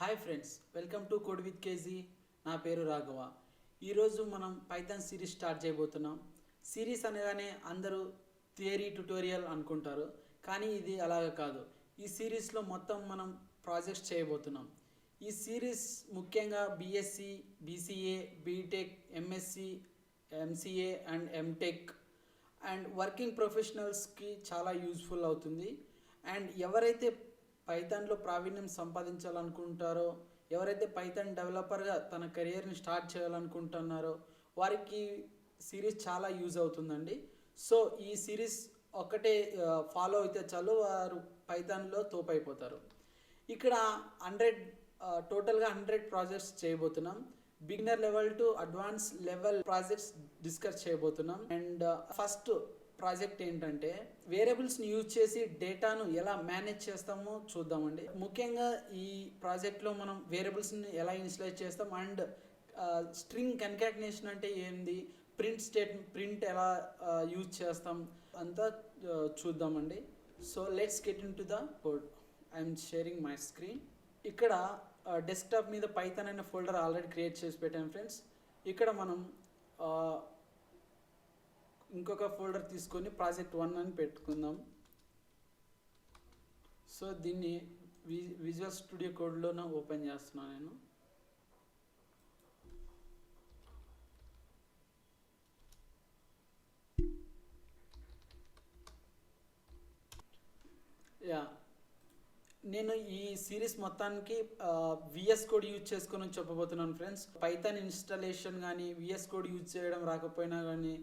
Hi friends, welcome to code with KG. నా పేరు రాఘవ. ఈరోజు మనం పైథాన్ సిరీస్ స్టార్ట్ చేయబోతున్నాం. సిరీస్ అనగానే అందరూ థియరీ ట్యుటోరియల్ అనుకుంటారు, కానీ ఇది అలాగ కాదు. ఈ సిరీస్లో మొత్తం మనం ప్రాజెక్ట్స్ చేయబోతున్నాం. ఈ సిరీస్ ముఖ్యంగా BSc, BCA, BTech, MSc, MCA and MTech and working ప్రొఫెషనల్స్కి చాలా యూజ్ఫుల్ అవుతుంది. అండ్ ఎవరైతే పైథాన్లో ప్రావీణ్యం సంపాదించాలనుకుంటారో, ఎవరైతే పైథాన్ డెవలపర్గా తన కెరియర్ని స్టార్ట్ చేయాలనుకుంటున్నారో వారికి సిరీస్ చాలా యూజ్ అవుతుందండి. సో ఈ సిరీస్ ఒక్కటే ఫాలో అయితే చాలు, వారు పైథాన్లో తోపైపోతారు. ఇక్కడ 100 టోటల్గా 100 ప్రాజెక్ట్స్ చేయబోతున్నాం. Beginner level to advance level projects discuss చేయబోతున్నాం. అండ్ ఫస్ట్ ప్రాజెక్ట్ ఏంటంటే వేరియబుల్స్ని యూజ్ చేసి డేటాను ఎలా మేనేజ్ చేస్తామో చూద్దామండి. ముఖ్యంగా ఈ ప్రాజెక్ట్లో మనం వేరియబుల్స్ని ఎలా ఇనిషియలైజ్ చేస్తాం అండ్ స్ట్రింగ్ కన్కాటినేషన్ అంటే ఏంది, ప్రింట్ ఎలా యూజ్ చేస్తాం అంతా చూద్దామండి. So let's get in to the code. I'm sharing my screen. ఇక్కడ డెస్క్టాప్ మీద పైథాన్ అనే ఫోల్డర్ ఆల్రెడీ క్రియేట్ చేసి పెట్టాను ఫ్రెండ్స్. ఇక్కడ మనం ఇంకొక ఫోల్డర్ తీసుకొని ప్రాజెక్ట్ 1 అని పెట్టుకుందాం. సో దీన్ని విజువల్ స్టూడియో కోడ్లోనే ఓపెన్ చేస్తున్నాను నేను. నేను ఈ సిరీస్ మొత్తానికి విఎస్ కోడ్ యూజ్ చేసుకొని చెప్పబోతున్నాను ఫ్రెండ్స్. పైథాన్ ఇన్స్టాలేషన్ కానీ విఎస్ కోడ్ యూజ్ చేయడం రాకపోయినా కానీ,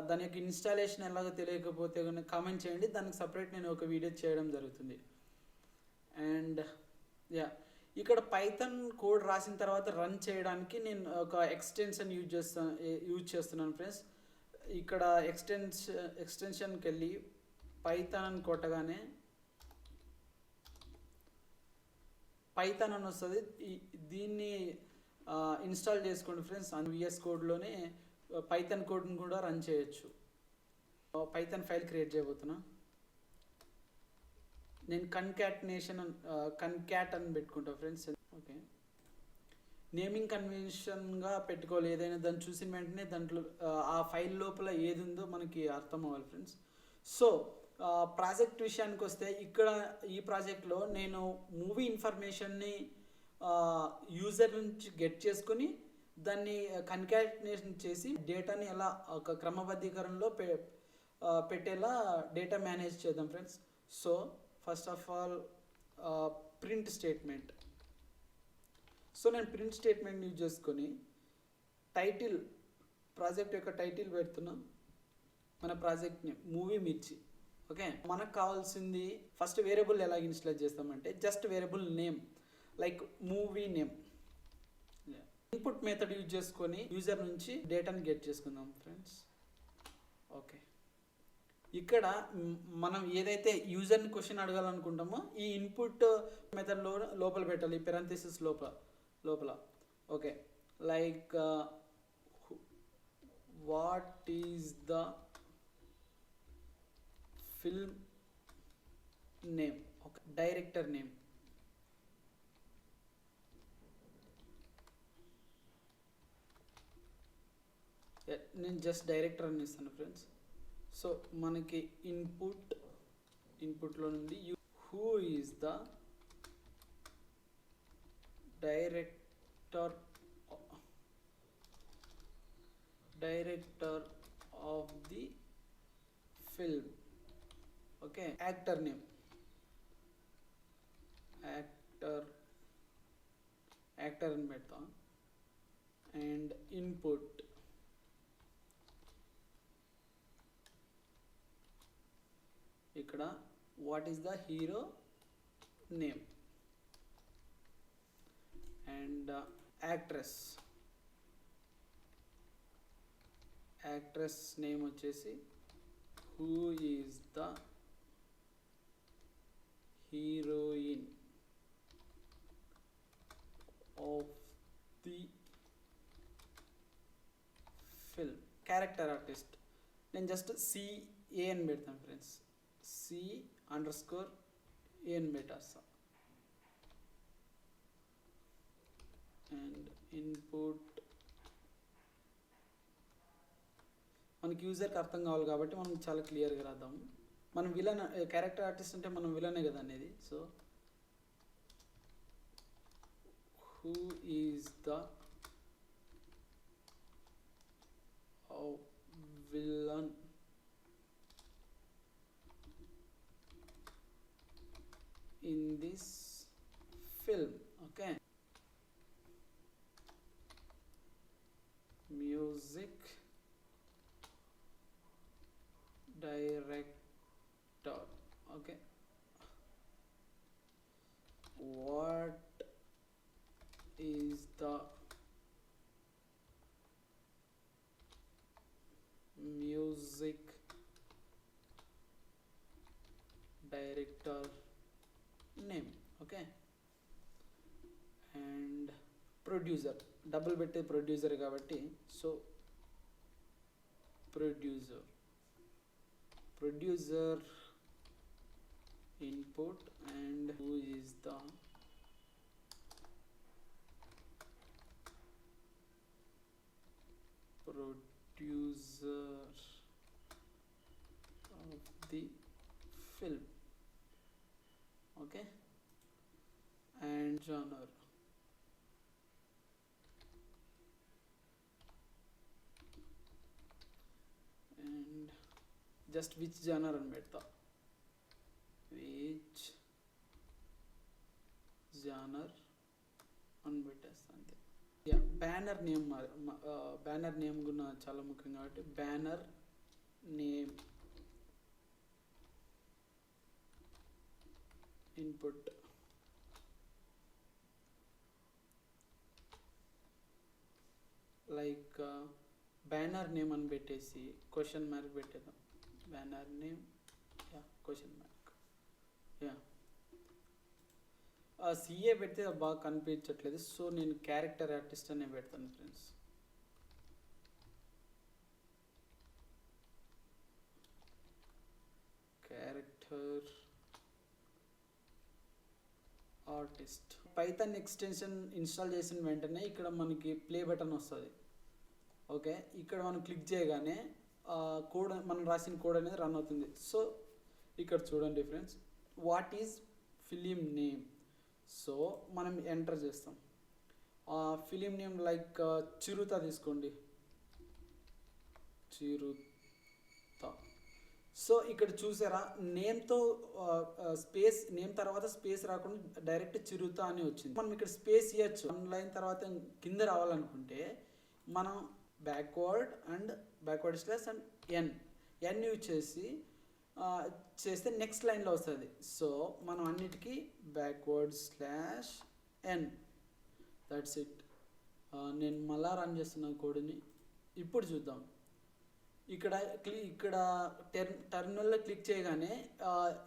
దాని యొక్క ఇన్స్టాలేషన్ ఎలాగో తెలియకపోతే కానీ కామెంట్ చేయండి, దానికి సపరేట్ నేను ఒక వీడియో చేయడం జరుగుతుంది. అండ్ ఇక్కడ పైథాన్ కోడ్ రాసిన తర్వాత రన్ చేయడానికి నేను ఒక ఎక్స్టెన్షన్ యూజ్ చేస్తున్నాను ఫ్రెండ్స్. ఇక్కడ ఎక్స్టెన్షన్కి వెళ్ళి పైథాన్ అని కొట్టగానే పైథాన్ అని వస్తుంది. దీన్ని ఇన్స్టాల్ చేసుకోండి ఫ్రెండ్స్. విఎస్ కోడ్లోనే పైథాన్ కోడ్ని కూడా రన్ చేయొచ్చు. పైథాన్ ఫైల్ క్రియేట్ చేయబోతున్నా. నేను కన్కాట్ అని పెట్టుకుంటా ఫ్రెండ్స్. ఓకే, నేమింగ్ కన్వెన్షన్గా పెట్టుకోవాలి. ఏదైనా దాన్ని చూసిన వెంటనే దాంట్లో ఆ ఫైల్ లోపల ఏది ఉందో మనకి అర్థం అవ్వాలి ఫ్రెండ్స్. సో ప్రాజెక్ట్ విషయానికి వస్తే, ఇక్కడ ఈ ప్రాజెక్ట్లో నేను మూవీ ఇన్ఫర్మేషన్ని యూజర్ నుంచి గెట్ చేసుకొని దాన్ని కన్కాటినేషన్ చేసి డేటాని ఎలా ఒక క్రమబద్ధీకరణలో పెట్టేలా డేటా మేనేజ్ చేద్దాం friends. So first of all print statement. So నేను ప్రింట్ స్టేట్మెంట్ యూజ్ చేసుకొని టైటిల్, ప్రాజెక్ట్ యొక్క టైటిల్ పెడుతున్నా. మన ప్రాజెక్ట్ని మూవీ మిర్చి. ఓకే, మనకు కావాల్సింది ఫస్ట్ వేరియబుల్ ఎలా ఇన్స్టాల్ చేస్తామంటే just variable name like movie name. Input method use చేసుకొని యూజర్ నుంచి డేటాని గెట్ చేసుకుందాం ఫ్రెండ్స్. ఓకే, ఇక్కడ మనం ఏదైతే యూజర్ని క్వశ్చన్ అడగాలనుకుంటామో ఈ ఇన్పుట్ మెథడ్ లోపల పెట్టాలి, పెరంథసిస్ లోపల. Okay, like what is the film name, okay, director name. నేను జస్ట్ డైరెక్టర్ అని ఇస్తాను ఫ్రెండ్స్. సో మనకి ఇన్పుట్లో నుండి who is the director of the film. Okay, actor name, actor అని పెడతాం. అండ్ ఇన్పుట్ ఇక్కడ what is the hero name. And actress name వచ్చేసి who is the heroine of the film. Character artist నేను just CA అని పెడతాను friends. C_A అని పెట్టేస్తా. ఇన్పుట్ మనకి యూజర్కి అర్థం కావాలి కాబట్టి మనం చాలా క్లియర్గా రాద్దాము. మనం విలన్ క్యారెక్టర్ ఆర్టిస్ట్ అంటే మనం విలనే కదా అనేది. So who is the villain in this film. Okay, music director. Okay, what is the music director name? Okay, and producer double bette producer kabatti, so producer input and who is the producer of the film. Okay, and genre. And just which genre అని పెడతా, which genre అని పెట్టేస్తా అంతే. Yeah, banner name banner name కూడా చాలా ముఖ్యం కాబట్టి banner name input like banner name అని పెట్టేసి క్వశ్చన్ మార్క్ పెట్టేద్దాం. Banner name question mark. CA పెడితే బాగా కనిపించట్లేదు, సో నేను క్యారెక్టర్ ఆర్టిస్ట్ అనే పెడతాను friends. Character artist. Python extension install చేసిన వెంటనే ఇక్కడ మనకి ప్లే బటన్ వస్తుంది. ఓకే, ఇక్కడ మనం క్లిక్ చేయగానే కోడ్, మనం రాసిన కోడ్ అనేది రన్ అవుతుంది. సో ఇక్కడ చూడండి friends, what is film name. So మనం ఎంటర్ చేస్తాం ఫిలిం నేమ్ లైక్ చిరుత తీసుకోండి, చిరుత. సో ఇక్కడ చూసారా, నేమ్తో స్పేస్, నేమ్ తర్వాత స్పేస్ రాకుండా డైరెక్ట్ చిరుత అని వచ్చింది. మనం ఇక్కడ స్పేస్ ఇవ్వచ్చు. వన్ లైన్ తర్వాత కింద రావాలనుకుంటే మనం backward slash and n use చేస్తే నెక్స్ట్ లైన్లో వస్తుంది. సో మనం అన్నిటికీ /n, దట్స్ ఇట్. నేను మళ్ళా రన్ చేస్తున్న కోడ్ని ఇప్పుడు చూద్దాం. ఇక్కడ టెర్మినల్లో క్లిక్ చేయగానే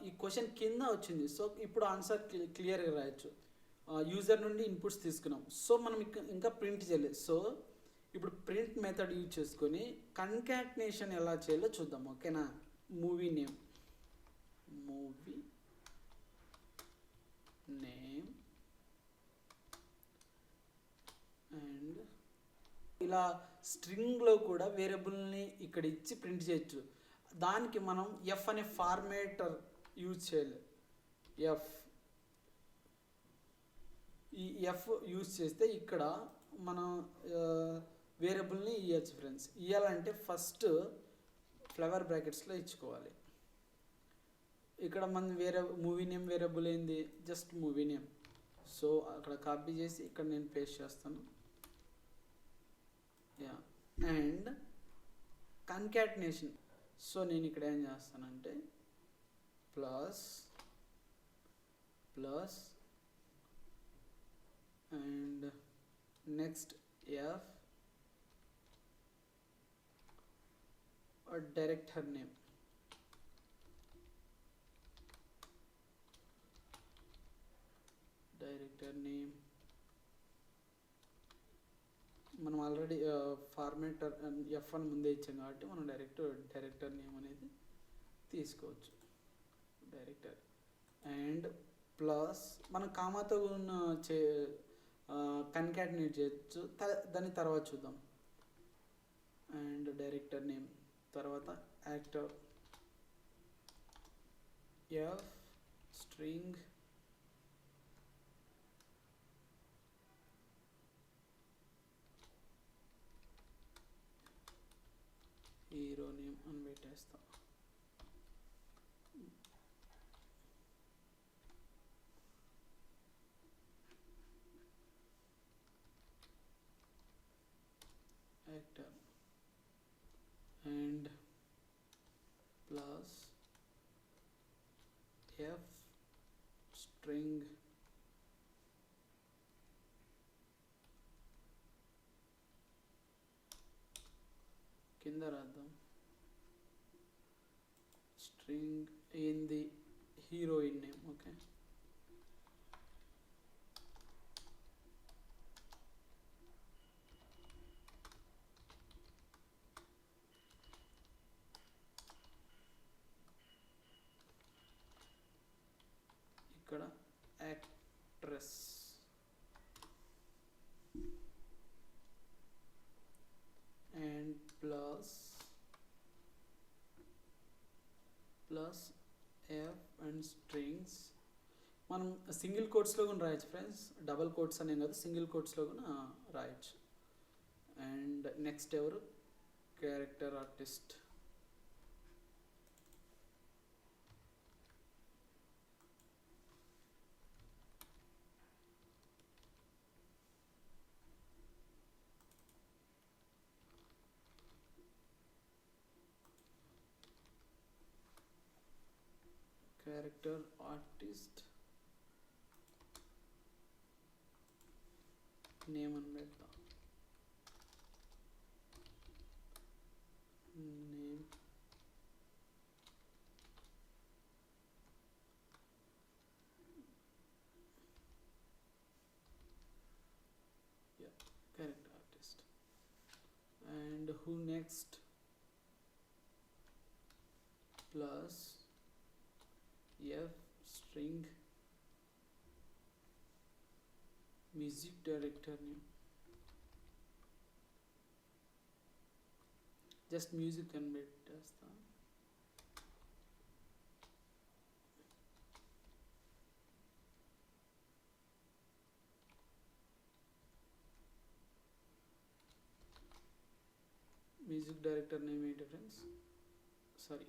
ఈ క్వశ్చన్ కింద వచ్చింది. సో ఇప్పుడు ఆన్సర్ క్లియర్గా రాయొచ్చు. యూజర్ నుండి ఇన్పుట్స్ తీసుకున్నాం. సో మనం ఇంకా ప్రింట్ చేయలేదు. సో ఇప్పుడు ప్రింట్ మెథడ్ యూజ్ చేసుకొని కన్కాటినేషన్ ఎలా చేయాలో చూద్దాం. ఓకేనా, మూవీ నేమ్ అండ్ ఇలా స్ట్రింగ్లో కూడా వేరియబుల్ని ఇక్కడ ఇచ్చి ప్రింట్ చేయొచ్చు. దానికి మనం ఎఫ్ అనే ఫార్మేటర్ యూజ్ చేయాలి. ఈ ఎఫ్ యూజ్ చేస్తే ఇక్కడ మనం వేరియబుల్ని ఇవ్వచ్చు ఫ్రెండ్స్. ఇవ్వాలంటే ఫస్ట్ ఫ్లవర్ బ్రాకెట్స్లో ఇచ్చుకోవాలి. ఇక్కడ మన మూవీ నేమ్ వేరియబుల్ ఏంది, జస్ట్ మూవీ నేమ్. సో అక్కడ కాపీ చేసి ఇక్కడ నేను పేస్ట్ చేస్తాను. And concatenation. సో నేను ఇక్కడ ఏం చేస్తానంటే plus and next F director name. మనం ఆల్రెడీ ఫార్మేటర్ ఎఫ్ అని ముందే ఇచ్చాం కాబట్టి మనం డైరెక్టర్ నేమ్ అనేది తీసుకోవచ్చు. డైరెక్టర్ అండ్ ప్లస్ మనం కామాతో ఉన్న కన్కాటినేట్ చేయొచ్చు, దాని తర్వాత చూద్దాం. అండ్ డైరెక్టర్ నేమ్ తర్వాత actor F string hero name అని పెట్టేస్తాం. Actor and plus F string కింద రాద్దాం స్ట్రింగ్ ఏంది హీరోయిన్ నేమ్. ఓకే, ఇక్కడ actress and plus F and strings. మనం సింగిల్ కోట్స్లో కూడా రాయొచ్చు ఫ్రెండ్స్, డబల్ కోట్స్ అనేం కాదు, సింగిల్ కోట్స్లో కూడా రాయొచ్చు. అండ్ నెక్స్ట్ ఎవరు, క్యారెక్టర్ ఆర్టిస్ట్ నేమ్ అని పెడతాం. Name character artist. And who next, plus f string music director name, just music అని పెట్టేస్తా. మ్యూజిక్ డైరెక్టర్ నేమ్ ఏంటి ఫ్రెండ్స్, సారీ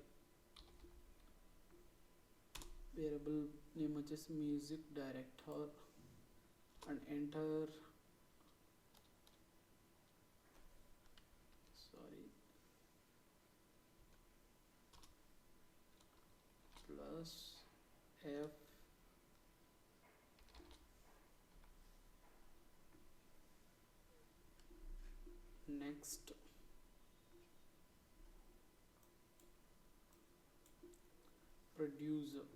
వేరియబుల్ నేమ్ వచ్చేసి music director and enter plus f next producer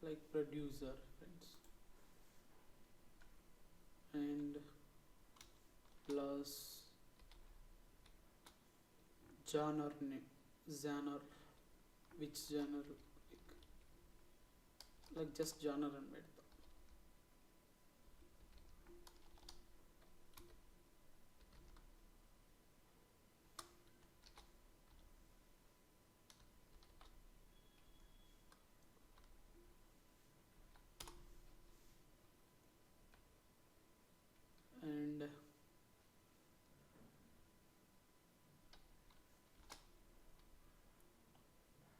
like producer friends, and plus genre name, genre, which genre, like just genre and పెడతా. And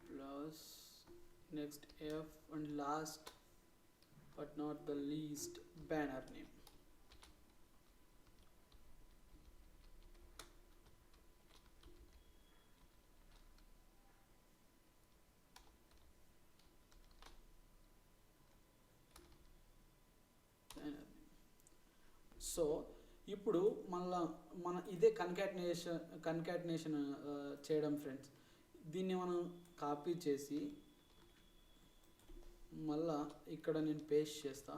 plus next f and last but not the least banner name. So ఇప్పుడు మళ్ళా మన ఇదే concatenation చేయడం friends. దీన్ని మనం copy చేసి మళ్ళా ఇక్కడ నేను పేస్ట్ చేస్తా.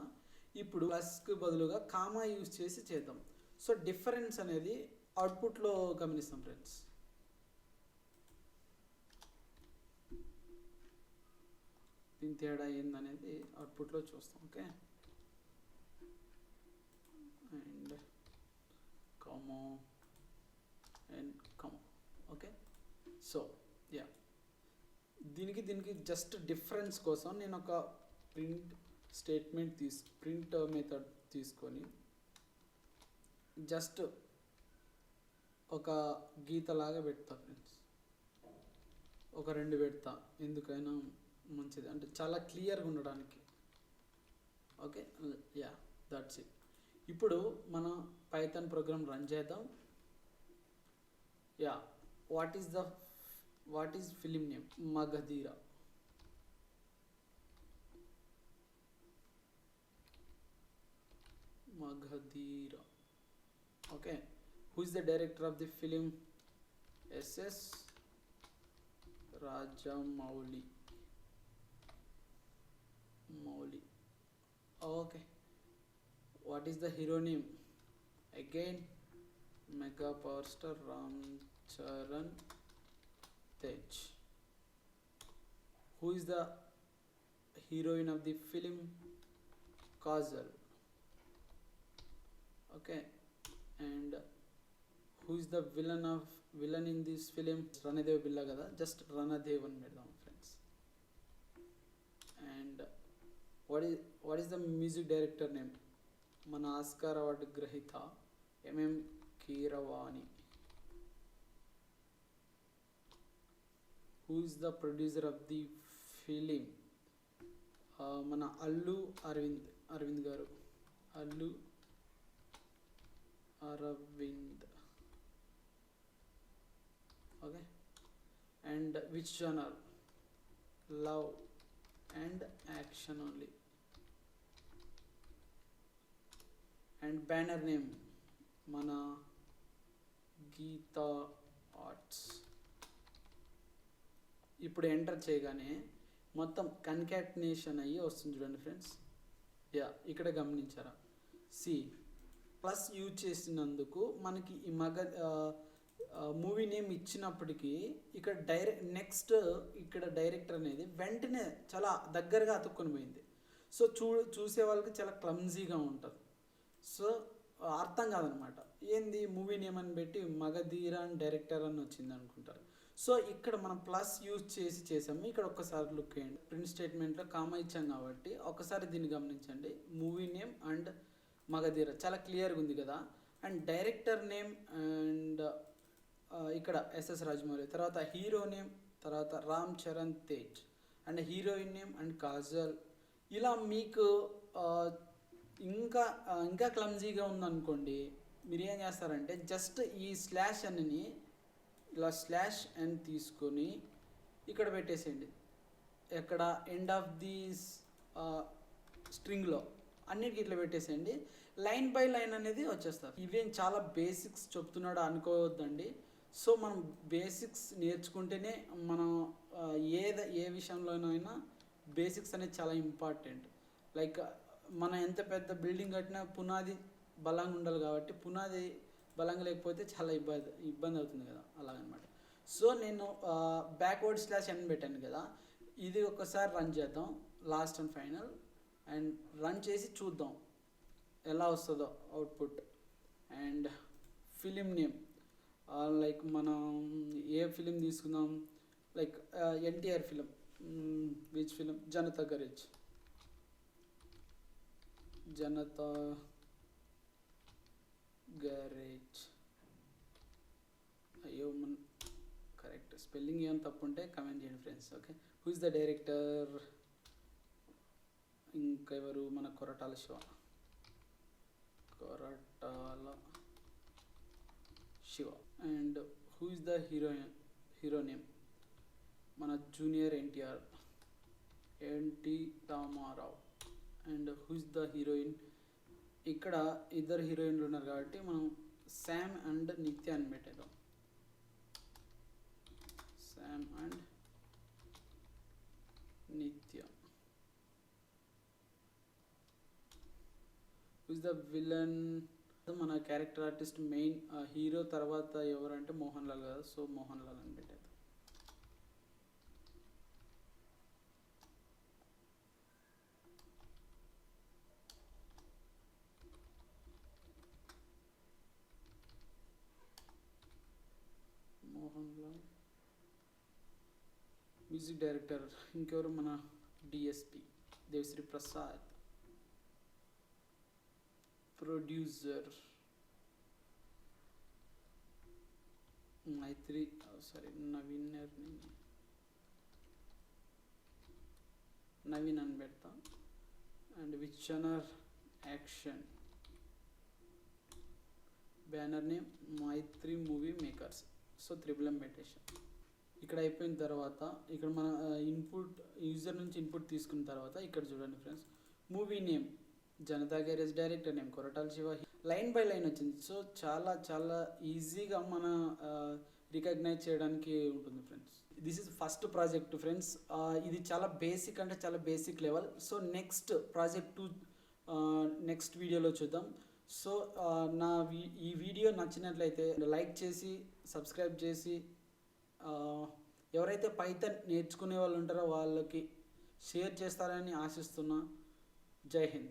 ఇప్పుడు ప్లస్కి బదులుగా కామా యూజ్ చేసి చేద్దాం. సో డిఫరెన్స్ అనేది అవుట్పుట్లో గమనిస్తాం ఫ్రెండ్స్. దీని తేడా ఏందనేది అవుట్పుట్లో చూస్తాం. Okay, and comma and comma. Okay, so yeah, దీనికి జస్ట్ డిఫరెన్స్ కోసం నేను ఒక ప్రింట్ స్టేట్మెంట్ ప్రింట్ మెథడ్ తీసుకొని జస్ట్ ఒక గీతలాగా పెడతా ఫ్రెండ్స్. ఒక 2 పెడతా, ఎందుకైనా మంచిది, అంటే చాలా క్లియర్గా ఉండడానికి. Okay, yeah, that's it. ఇప్పుడు మన పైథాన్ ప్రోగ్రామ్ రన్ చేద్దాం. Yeah, what is film name? Magadheera. Magadhira. Okay, who is the director of the film? S.S. Rajamouli. Okay, what is the hero name? Again, mega power star Ram Charan Tej. Who is the heroine of the film? Kajal. Okay, and who is the villain in this film? Ranadev Billa kada, just Ranadev అని పెడదాం friends. And what is the music director name? మన Oscar award గ్రహీత MM Keeravani. who is the producer of the film? మన అల్లు అరవింద్ గారు. Allu Aravind. Okay, and which genre? Love and action only. And banner name mana Geeta Arts. ఇప్పుడు enter చేయగానే మొత్తం concatenation అయ్యి వస్తుంది చూడండి ఫ్రెండ్స్. యా, ఇక్కడ గమనించారా? సి ప్లస్ యూజ్ చేసినందుకు మనకి ఈ మూవీ నేమ్ ఇచ్చినప్పటికీ ఇక్కడ నెక్స్ట్ ఇక్కడ డైరెక్టర్ అనేది వెంటనే చాలా దగ్గరగా అతుక్కొని పోయింది. సో చూసే వాళ్ళకి చాలా క్లమ్జీగా ఉంటుంది. సో అర్థం కాదనమాట, ఏంది మూవీ నేమ్ అని పెట్టి మగధీరా అని డైరెక్టర్ అని వచ్చింది అనుకుంటారు. సో ఇక్కడ మనం ప్లస్ యూజ్ చేసాము. ఇక్కడ ఒక్కసారి లుక్ చేయండి, ప్రింట్ స్టేట్మెంట్లో కామా ఇచ్చాం కాబట్టి ఒకసారి దీన్ని గమనించండి. మూవీ నేమ్ అండ్ మగధీర చాలా క్లియర్గా ఉంది కదా. అండ్ డైరెక్టర్ నేమ్ అండ్ ఇక్కడ ఎస్ఎస్ రాజమౌళి, తర్వాత హీరో నేమ్, తర్వాత Ram Charan Tej, and heroine name and Kajal. ఇలా మీకు ఇంకా క్లమ్జీగా ఉందనుకోండి, మీరు ఏం చేస్తారంటే జస్ట్ ఈ స్లాష్ అన్ని ఇలా స్లాష్ అని తీసుకొని ఇక్కడ పెట్టేసేయండి. ఎక్కడ ఎండ్ ఆఫ్ ది స్ట్రింగ్లో అన్నిటికీ ఇట్లా పెట్టేసేయండి. లైన్ బై లైన్ అనేది వచ్చేస్తారు. ఇవేం చాలా బేసిక్స్ చెప్తున్నాడు అనుకోవద్దండి. సో మనం బేసిక్స్ నేర్చుకుంటేనే మనం ఏ విషయంలోనైనా బేసిక్స్ అనేది చాలా ఇంపార్టెంట్. లైక్ మనం ఎంత పెద్ద బిల్డింగ్ కట్టినా పునాది బలంగా ఉండాలి కాబట్టి, పునాది బలంగా లేకపోతే చాలా ఇబ్బంది అవుతుంది కదా, అలాగనమాట. సో నేను బ్యాక్వర్డ్ స్లాష్ అని పెట్టాను కదా, ఇది ఒకసారి రన్ చేద్దాం, last and final. And run చేసి చూద్దాం ఎలా వస్తుందో output. And film name like మనం ఏ ఫిలిం తీసుకుందాం, like NTR film, which film? Janatha Garage. అయ్యో కరెక్ట్ స్పెల్లింగ్ ఏమైనా తప్పు ఉంటే కమెంట్ చేయండి friends. Okay, who is the director? ఇంకెవరు? మన Koratala Siva. And who is the hero name? మన junior NTR, NT Rama Rao. And who is the heroine? ఇక్కడ ఇద్దరు హీరోయిన్లు ఉన్నారు కాబట్టి మనం శామ్ అండ్ నిత్య అని పెట్టేద్దాం. Sam and Nithya. Who's the villain. మన క్యారెక్టర్ ఆర్టిస్ట్ మెయిన్ హీరో తర్వాత ఎవరంటే మోహన్ లాల్ కదా, సో మోహన్ లాల్ అని పెట్టారు. మోహన్ లాల్. మ్యూజిక్ డైరెక్టర్ ఇంకెవరు, మన డిఎస్పి దేవిశ్రీ ప్రసాద్. ప్రొడ్యూసర్ మైత్రి, నవీన్ అని పెడతా. అండ్ విచనర్ action, banner name Mythri movie makers. So triple M పెట్టేసాం. ఇక్కడ అయిపోయిన తర్వాత ఇక్కడ మన ఇన్పుట్ యూజర్ నుంచి ఇన్పుట్ తీసుకున్న తర్వాత ఇక్కడ చూడండి friends, movie name Janata garage, director name Koratala Shiva, line by line వచ్చింది. సో చాలా చాలా ఈజీగా మన రికగ్నైజ్ చేయడానికి ఉంటుంది friends. This is first project friends. ఇది చాలా బేసిక్ అంటే చాలా basic level. So next project next వీడియోలో చూద్దాం. సో ఈ వీడియో నచ్చినట్లయితే లైక్ చేసి సబ్స్క్రైబ్ చేసి ఎవరైతే పైథాన్ నేర్చుకునే వాళ్ళు ఉంటారో వాళ్ళకి షేర్ చేస్తారని ఆశిస్తున్నా. జై హింద్.